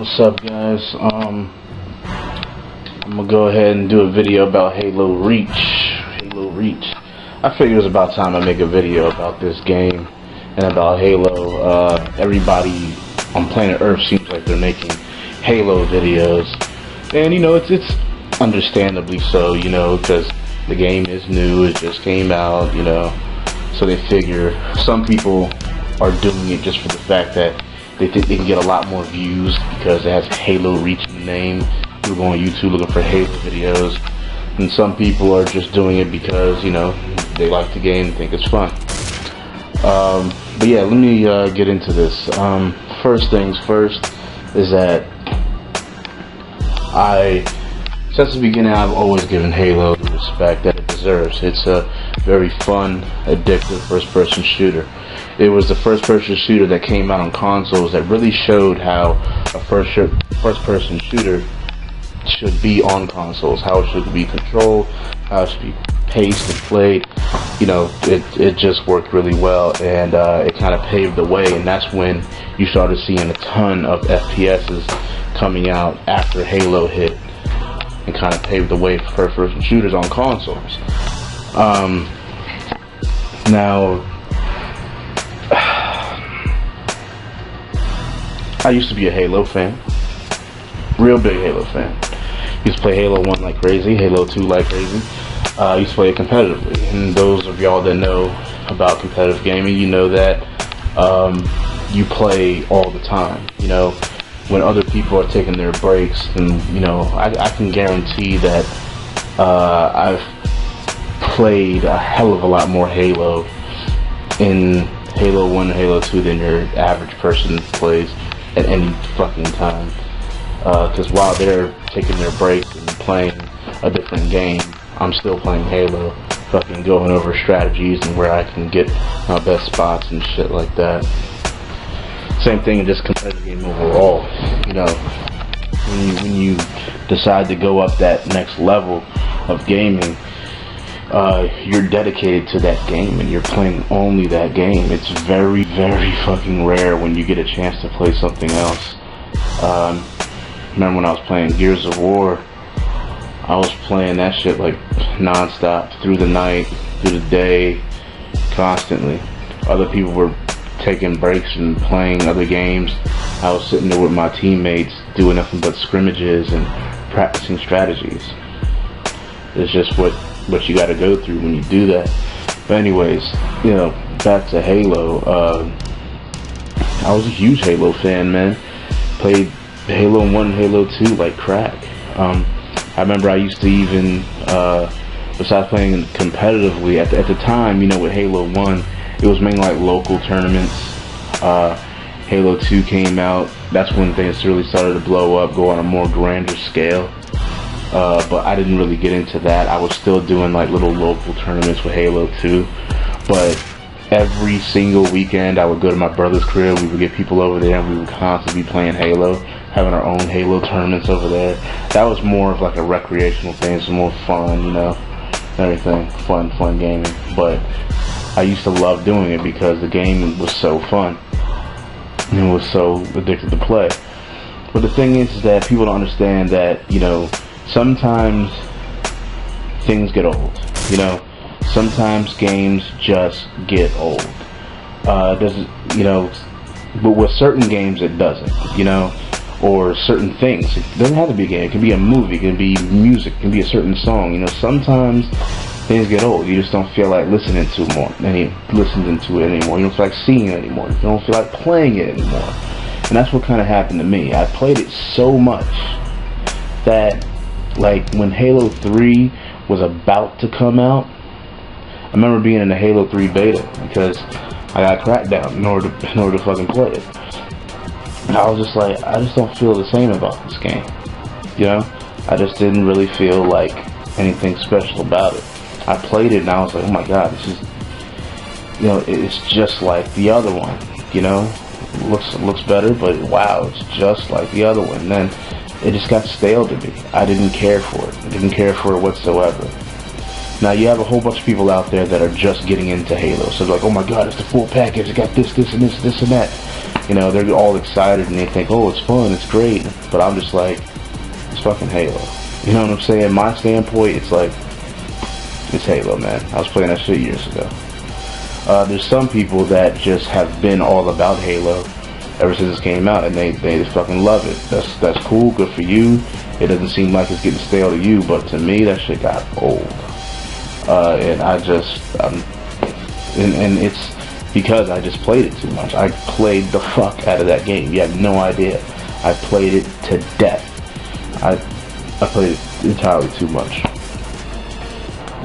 What's up, guys? I'm gonna go ahead and do a video about Halo Reach. I figured it was about time I make a video about this game and about Halo. Everybody on planet Earth seems like they're making Halo videos, and it's understandably so, because the game is new, it just came out, so they figure some people are doing it just for the fact that they think they can get a lot more views because it has Halo Reach in the name. People go on YouTube looking for Halo videos, and some people are just doing it because they like the game and think it's fun. But yeah, let me get into this. First things first is that since the beginning, I've always given Halo the respect that it deserves. It's a very fun, addictive first-person shooter. It was the first-person shooter that came out on consoles that really showed how a first-person shooter should be on consoles, how it should be controlled, how it should be paced and played. It just worked really well, and it kind of paved the way, and that's when you started seeing a ton of FPSs coming out after Halo hit, and kind of paved the way for first-person shooters on consoles. Now, I used to be a Halo fan, real big Halo fan. Used to play Halo 1 like crazy, Halo 2 like crazy. I used to play it competitively, and those of y'all that know about competitive gaming, you know that you play all the time. When other people are taking their breaks, and I can guarantee that I've played a hell of a lot more Halo in Halo 1 and Halo 2 than your average person plays at any fucking time. Because while they're taking their breaks and playing a different game, I'm still playing Halo, fucking going over strategies and where I can get my best spots and shit like that. Same thing in just competitive game overall. When you decide to go up that next level of gaming, you're dedicated to that game and you're playing only that game. It's very, very fucking rare when you get a chance to play something else. Remember when I was playing Gears of War, I was playing that shit like non-stop, through the night, through the day, constantly. Other people were taking breaks and playing other games. I was sitting there with my teammates doing nothing but scrimmages and practicing strategies. It's just what you gotta go through when you do that. But anyways, back to Halo. I was a huge Halo fan, man. Played Halo 1 and Halo 2 like crack. I remember I used to even, besides playing competitively, at the time, with Halo 1, it was mainly like local tournaments. Halo 2 came out. That's when things really started to blow up, go on a more grander scale. But I didn't really get into that. I was still doing like little local tournaments with Halo 2. But every single weekend I would go to my brother's crib, we would get people over there, and we would constantly be playing Halo, having our own Halo tournaments over there. That was more of like a recreational thing, it's more fun, everything, fun gaming. But I used to love doing it because the game was so fun, and it was so addictive to play. But the thing is that people don't understand that, sometimes things get old, sometimes games just get old. But with certain games it doesn't, or certain things. It doesn't have to be a game, it can be a movie, it can be music, it can be a certain song. Sometimes things get old, you just don't feel like listening to it anymore, you don't feel like seeing it anymore, you don't feel like playing it anymore. And that's what kind of happened to me. I played it so much that, like, when Halo 3 was about to come out, I remember being in the Halo 3 beta because I got Crackdown in order to fucking play it. And I was just like, I just don't feel the same about this game. I just didn't really feel like anything special about it. I played it and I was like, oh my god, this is, it's just like the other one. Looks better, but wow, it's just like the other one. And then it just got stale to me. I didn't care for it. I didn't care for it whatsoever. Now you have a whole bunch of people out there that are just getting into Halo, so they're like, oh my god, it's the full package, it got this and this and that. You know, they're all excited and they think, oh, it's fun, it's great. But I'm just like, it's fucking Halo. You know what I'm saying? My standpoint, it's like, it's Halo, man. I was playing that shit years ago. There's some people that just have been all about Halo ever since it came out, and they fucking love it. That's cool, good for you. It doesn't seem like it's getting stale to you, but to me, that shit got old. And I just, and it's because I just played it too much. I played the fuck out of that game. You have no idea. I played it to death. I played it entirely too much.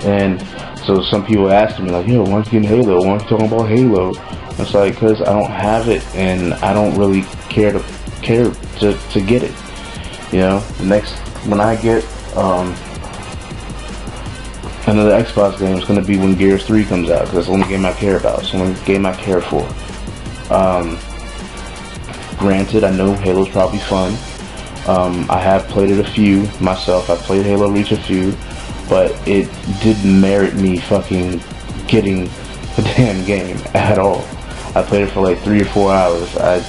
And so some people asked me, like, yo, why aren't you getting Halo? Why aren't you talking about Halo? It's like, because I don't have it, and I don't really care to get it. You know, when I get another Xbox game, it's going to be when Gears 3 comes out, because that's the only game I care about. It's the only game I care for. Granted, I know Halo's probably fun. I have played it a few myself. I played Halo Reach a few, but it didn't merit me fucking getting the damn game at all. I played it for like 3 or 4 hours. I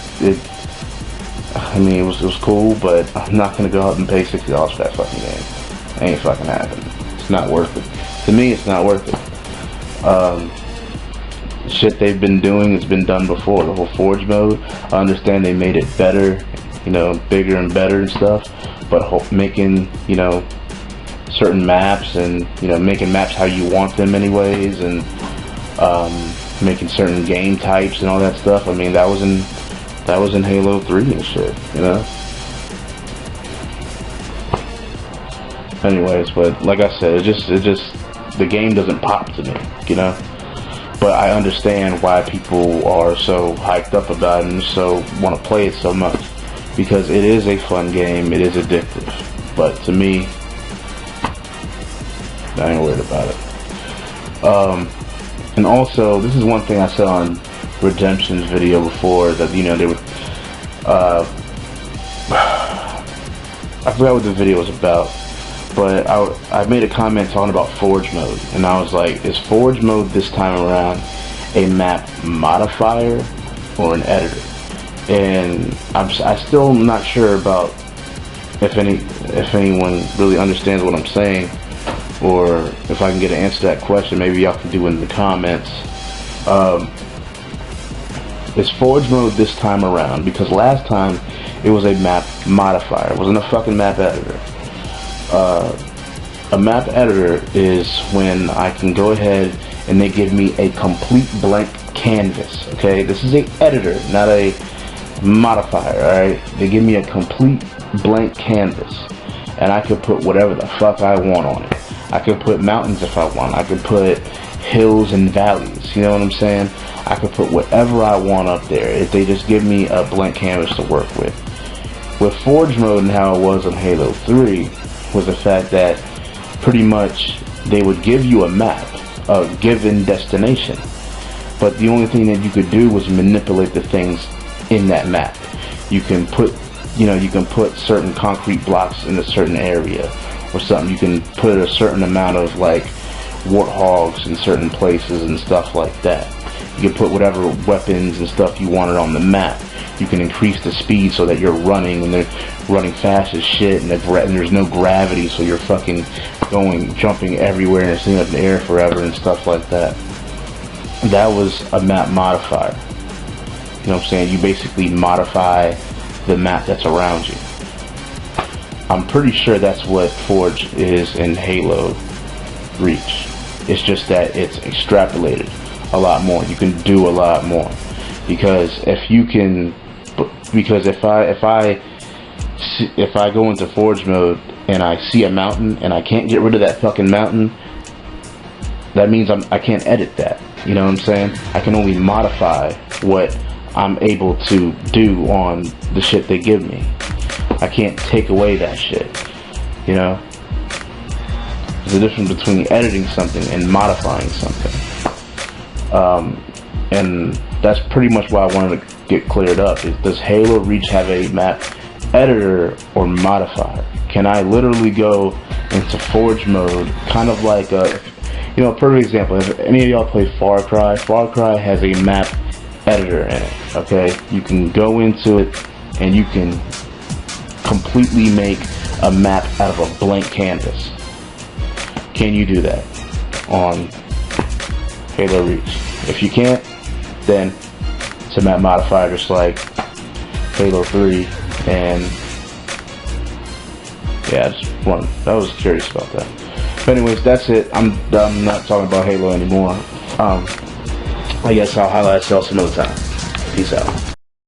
mean, it was cool, but I'm not gonna go out and pay $60 for that fucking game. It ain't fucking happening. It's not worth it. To me, it's not worth it. Shit they've been doing has been done before. The whole Forge mode, I understand they made it better, you know, bigger and better and stuff, but making, you know, certain maps and, you know, making maps how you want them anyways, and making certain game types and all that stuff. I mean, that was in Halo 3 and shit, you know. Anyways, but like I said, it just the game doesn't pop to me, you know. But I understand why people are so hyped up about it and so want to play it so much, because it is a fun game, it is addictive. But to me, I ain't worried about it. And also, this is one thing I said on Redemption's video before, that, you know, they would, I forgot what the video was about, but I made a comment talking about Forge mode, and I was like, is Forge mode this time around a map modifier or an editor? And I still am not sure about if anyone really understands what I'm saying, or if I can get an answer to that question. Maybe y'all can do it in the comments. Is Forge mode this time around? Because last time it was a map modifier. It wasn't a fucking map editor. A map editor is when I can go ahead and they give me a complete blank canvas. Okay, this is a editor, not a modifier. Alright, they give me a complete blank canvas, and I could put whatever the fuck I want on it. I could put mountains if I want. I could put hills and valleys. You know what I'm saying? I could put whatever I want up there if they just give me a blank canvas to work with. With Forge mode and how it was on Halo 3 was the fact that pretty much they would give you a map, a given destination, but the only thing that you could do was manipulate the things in that map. You can put, you know, you can put certain concrete blocks in a certain area or something. You can put a certain amount of like warthogs in certain places and stuff like that. You can put whatever weapons and stuff you wanted on the map. You can increase the speed so that you're running, and they're running fast as shit, and there's no gravity, so you're fucking jumping everywhere and staying up in the air forever and stuff like that. That was a map modifier. You know what I'm saying? You basically modify the map that's around you. I'm pretty sure that's what Forge is in Halo Reach. It's just that it's extrapolated a lot more. You can do a lot more, because if I go into Forge mode and I see a mountain and I can't get rid of that fucking mountain, that means I can't edit that. You know what I'm saying? I can only modify what I'm able to do on the shit they give me. I can't take away that shit. You know? There's a difference between editing something and modifying something. And that's pretty much why I wanted to get cleared up. Does Halo Reach have a map editor or modifier? Can I literally go into Forge mode, kind of like a, you know, perfect example, if any of y'all play Far Cry has a map editor in it, okay? You can go into it and you can completely make a map out of a blank canvas. Can you do that on Halo Reach? If you can't, then it's a map modifier just like Halo 3, and yeah, I was curious about that. But anyways, that's it. I'm not talking about Halo anymore. I guess I'll highlight y'all some other time. Peace out.